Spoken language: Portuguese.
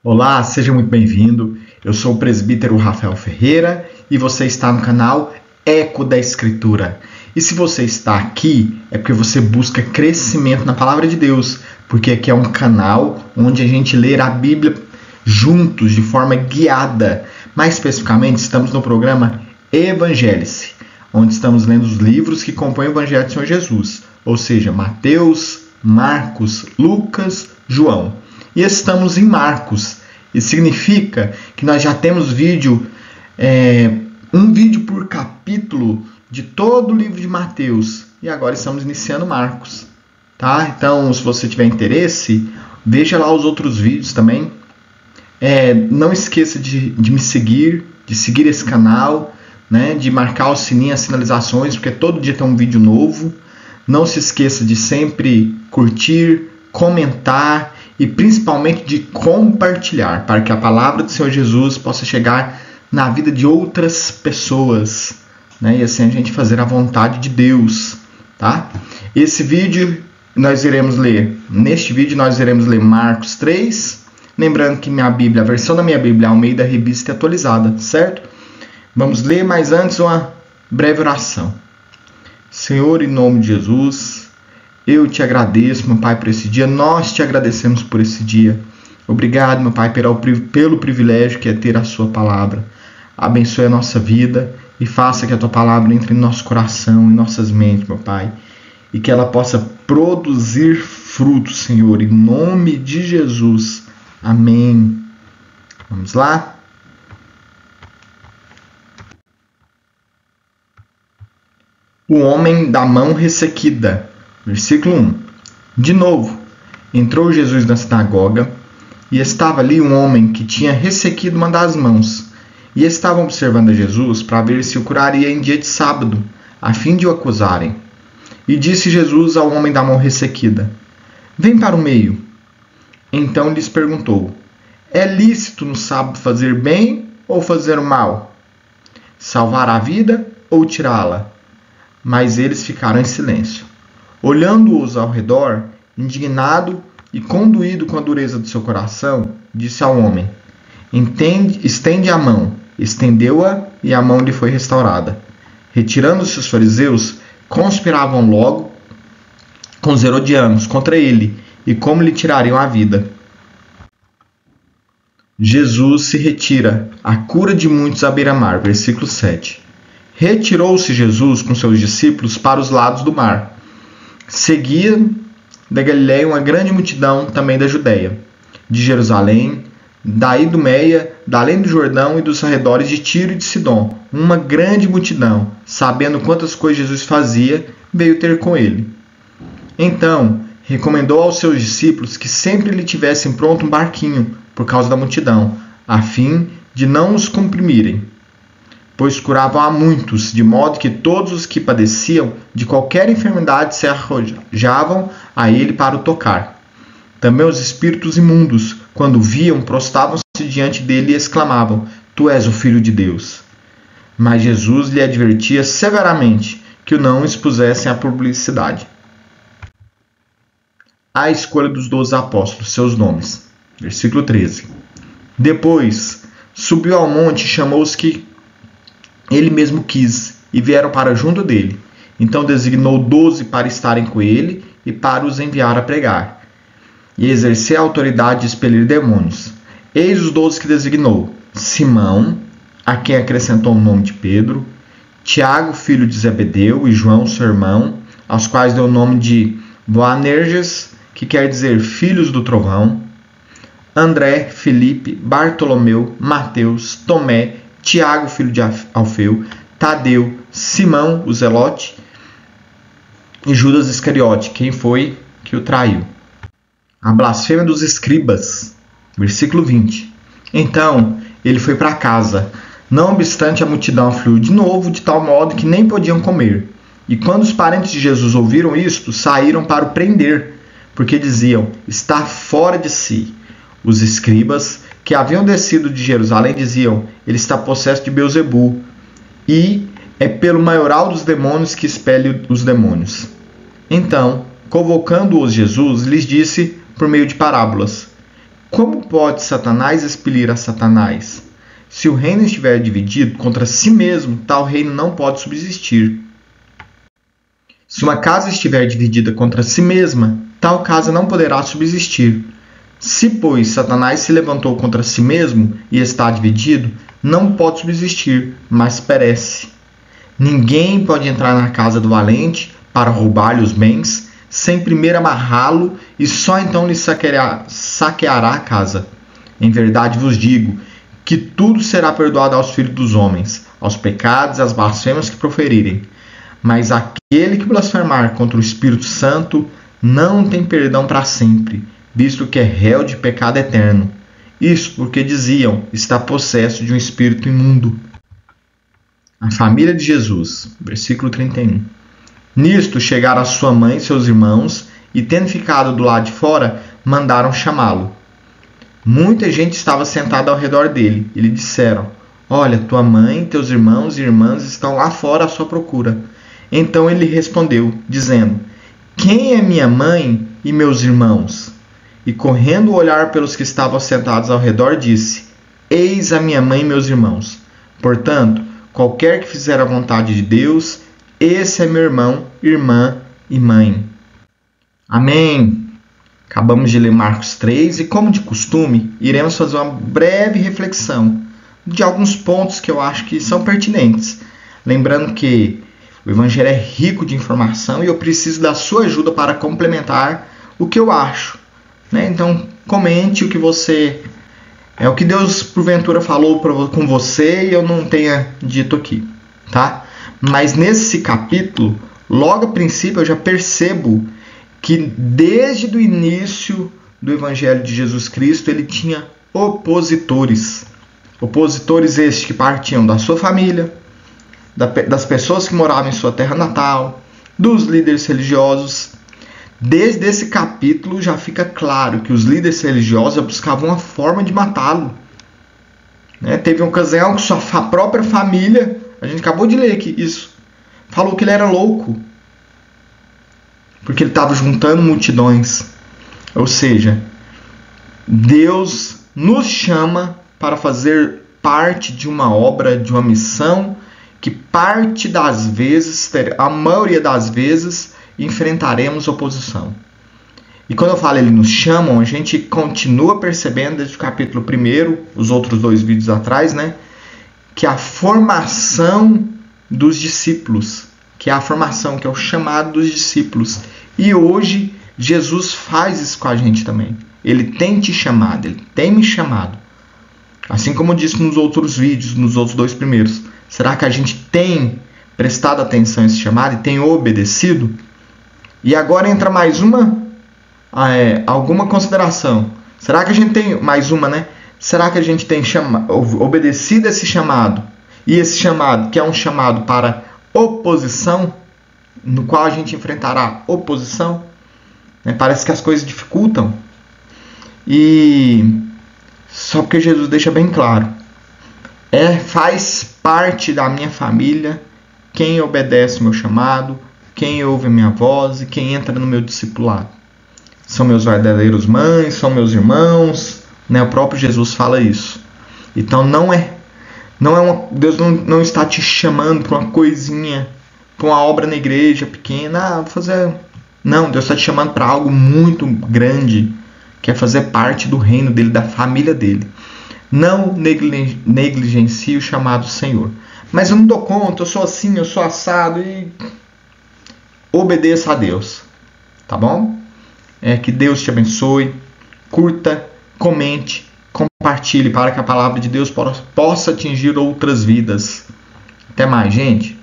Olá, seja muito bem-vindo. Eu sou o presbítero Rafael Ferreira e você está no canal Eco da Escritura. E se você está aqui, é porque você busca crescimento na Palavra de Deus, porque aqui é um canal onde a gente lê a Bíblia juntos, de forma guiada. Mais especificamente, estamos no programa Evangelize, onde estamos lendo os livros que compõem o Evangelho do Senhor Jesus, ou seja, Mateus, Marcos, Lucas, João. E estamos em Marcos. Isso significa que nós já temos um vídeo por capítulo de todo o livro de Mateus. E agora estamos iniciando Marcos. Tá? Então, se você tiver interesse, veja lá os outros vídeos também. Não esqueça de me seguir, de seguir esse canal, né? De marcar o sininho, as sinalizações, porque todo dia tem um vídeo novo. Não se esqueça de sempre curtir, comentar e principalmente de compartilhar, para que a palavra do Senhor Jesus possa chegar na vida de outras pessoas, né? E assim a gente fazer a vontade de Deus, tá? Neste vídeo nós iremos ler Marcos 3, lembrando que a versão da minha Bíblia é Almeida Revista Atualizada, certo? Vamos ler, mas antes uma breve oração. Senhor, em nome de Jesus, eu te agradeço, meu Pai, por esse dia. Nós te agradecemos por esse dia. Obrigado, meu Pai, pelo privilégio que é ter a sua palavra. Abençoe a nossa vida e faça que a tua palavra entre em nosso coração, em nossas mentes, meu Pai. E que ela possa produzir frutos, Senhor, em nome de Jesus. Amém. Vamos lá? O homem da mão ressequida. Versículo 1. De novo, entrou Jesus na sinagoga, e estava ali um homem que tinha ressequido uma das mãos, e estavam observando a Jesus para ver se o curaria em dia de sábado, a fim de o acusarem. E disse Jesus ao homem da mão ressequida: Vem para o meio. Então lhes perguntou: É lícito no sábado fazer bem ou fazer o mal? Salvar a vida ou tirá-la? Mas eles ficaram em silêncio. Olhando-os ao redor, indignado e conduído com a dureza do seu coração, disse ao homem: Estende a mão. Estendeu-a e a mão lhe foi restaurada. Retirando-se os fariseus, conspiravam logo com os herodianos contra ele e como lhe tirariam a vida. Jesus se retira, a cura de muitos à beira-mar. Versículo 7. Retirou-se Jesus com seus discípulos para os lados do mar. Seguia da Galiléia uma grande multidão também da Judéia, de Jerusalém, da Idumeia, da além do Jordão e dos arredores de Tiro e de Sidom. Uma grande multidão, sabendo quantas coisas Jesus fazia, veio ter com ele. Então, recomendou aos seus discípulos que sempre lhe tivessem pronto um barquinho, por causa da multidão, a fim de não os comprimirem. Pois curavam a muitos, de modo que todos os que padeciam de qualquer enfermidade se arrojavam a ele para o tocar. Também os espíritos imundos, quando viam, prostravam-se diante dele e exclamavam: Tu és o Filho de Deus. Mas Jesus lhe advertia severamente que o não expusessem à publicidade. A escolha dos 12 apóstolos, seus nomes. Versículo 13. Depois, subiu ao monte e chamou os que ele mesmo quis, e vieram para junto dele. Então designou 12 para estarem com ele e para os enviar a pregar, e exercer a autoridade de expelir demônios. Eis os 12 que designou: Simão, a quem acrescentou o nome de Pedro, Tiago, filho de Zebedeu, e João, seu irmão, aos quais deu o nome de Boanerges, que quer dizer filhos do trovão, André, Filipe, Bartolomeu, Mateus, Tomé, Tiago, filho de Alfeu, Tadeu, Simão, o Zelote, e Judas Iscariote, quem foi que o traiu. A blasfêmia dos escribas. Versículo 20. Então ele foi para casa. Não obstante, a multidão afluiu de novo, de tal modo que nem podiam comer. E quando os parentes de Jesus ouviram isto, saíram para o prender, porque diziam: Está fora de si. Os escribas que haviam descido de Jerusalém diziam: Ele está possesso de Beelzebu, e é pelo maioral dos demônios que expele os demônios. Então, convocando-os Jesus, lhes disse por meio de parábolas: Como pode Satanás expelir a Satanás? Se o reino estiver dividido contra si mesmo, tal reino não pode subsistir. Se uma casa estiver dividida contra si mesma, tal casa não poderá subsistir. Se, pois, Satanás se levantou contra si mesmo e está dividido, não pode subsistir, mas perece. Ninguém pode entrar na casa do valente para roubar-lhe os bens, sem primeiro amarrá-lo, e só então lhe saqueará a casa. Em verdade vos digo que tudo será perdoado aos filhos dos homens, aos pecados e às blasfêmias que proferirem. Mas aquele que blasfemar contra o Espírito Santo não tem perdão para sempre, visto que é réu de pecado eterno. Isso porque diziam, está possesso de um espírito imundo. A família de Jesus, versículo 31. Nisto chegaram a sua mãe e seus irmãos, e tendo ficado do lado de fora, mandaram chamá-lo. Muita gente estava sentada ao redor dele, e lhe disseram, olha, tua mãe, teus irmãos e irmãs estão lá fora à sua procura. Então ele respondeu, dizendo, quem é minha mãe e meus irmãos? E correndo o olhar pelos que estavam sentados ao redor, disse, eis a minha mãe e meus irmãos. Portanto, qualquer que fizer a vontade de Deus, esse é meu irmão, irmã e mãe. Amém. Acabamos de ler Marcos 3 e, como de costume, iremos fazer uma breve reflexão de alguns pontos que eu acho que são pertinentes. Lembrando que o Evangelho é rico de informação e eu preciso da sua ajuda para complementar o que eu acho. Então, comente o que você... o que Deus, porventura, falou com você e eu não tenha dito aqui. Tá? Mas nesse capítulo, logo a princípio, eu já percebo que desde o início do Evangelho de Jesus Cristo, ele tinha opositores. Opositores estes que partiam da sua família, das pessoas que moravam em sua terra natal, dos líderes religiosos. Desde esse capítulo já fica claro que os líderes religiosos buscavam uma forma de matá-lo. Teve uma ocasião que sua própria família, a gente acabou de ler aqui isso, falou que ele era louco, porque ele estava juntando multidões. Ou seja, Deus nos chama para fazer parte de uma obra, de uma missão, que parte das vezes, a maioria das vezes, enfrentaremos oposição. E quando eu falo ele nos chamam, a gente continua percebendo desde o capítulo 1, os outros 2 vídeos atrás, que a formação dos discípulos, que é a formação, que é o chamado dos discípulos. E hoje Jesus faz isso com a gente também. Ele tem te chamado, ele tem me chamado. Assim como eu disse nos outros vídeos, nos outros 2 primeiros. Será que a gente tem prestado atenção a esse chamado e tem obedecido? E agora entra mais alguma consideração. Será que a gente tem mais uma, Será que a gente tem obedecido esse chamado? E esse chamado, que é um chamado para oposição, no qual a gente enfrentará oposição, parece que as coisas dificultam. E só porque Jesus deixa bem claro, faz parte da minha família quem obedece o meu chamado, quem ouve a minha voz e quem entra no meu discipulado. São meus verdadeiros mães, são meus irmãos, o próprio Jesus fala isso. Então Deus não está te chamando para uma coisinha, para uma obra na igreja pequena, Não, Deus está te chamando para algo muito grande, que é fazer parte do reino dele, da família dele. Não negligencie o chamado do Senhor. Mas eu não dou conta, eu sou assim, eu sou assado, e obedeça a Deus. Tá bom? Que Deus te abençoe. Curta, comente, compartilhe para que a palavra de Deus possa atingir outras vidas. Até mais, gente.